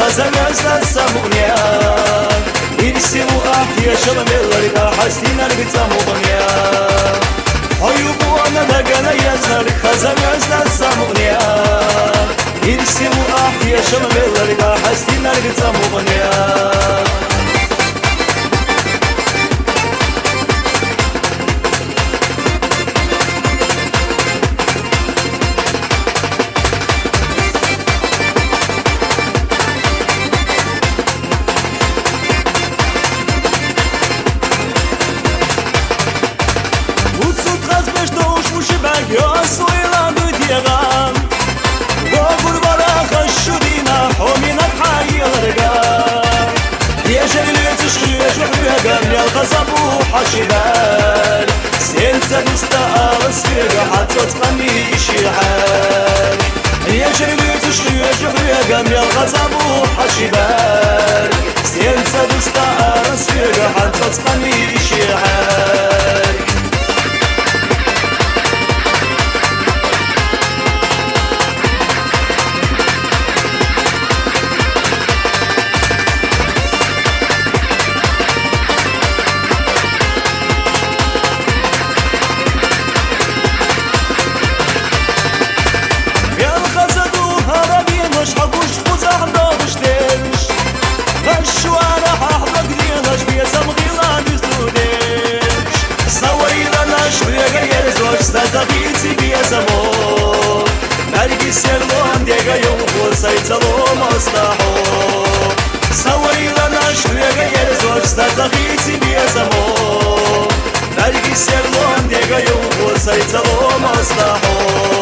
خزم ازداد سمونيا إرسي وأحيا شلمي لك حستين البيتا مغنيا عيوب وانا دقنا يزهر خزم ازداد سمونيا إرسي وأحيا شلمي لك حستين البيتا مغنيا يا صويلان ديغان وقول براخ الشدينا حومينا بحي الرقان يا جليل تشخيش وحيقان يا الغزب وحشبال سيلتا نستقال السفيق حتى تغني شيحال يا جليل تشخيش وحيقان يا الغزب وحشبال سيلتا نستقال السفيق حتى تغني شيحال Zabici bijezamo Nargi selom djega jom Sajcalo mostaho Sawarila naš Ljega jerzoč Zabici bijezamo Nargi selom djega jom Sajcalo mostaho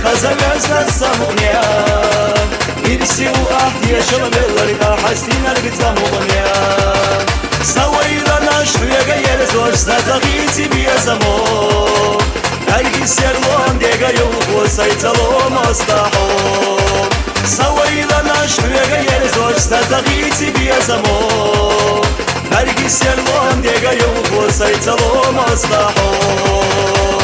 خزم ازداد سمونيا إرسي وأحيا شلمي لك حستين البيتا مغنيا سويلا نشوية غير زوج زادغيتي بيزمو نرقي سيرلون ديغا يوغو سيتلو مصدحو سويلا نشوية غير زوج زادغيتي بيزمو نرقي سيرلون ديغا يوغو سيتلو مصدحو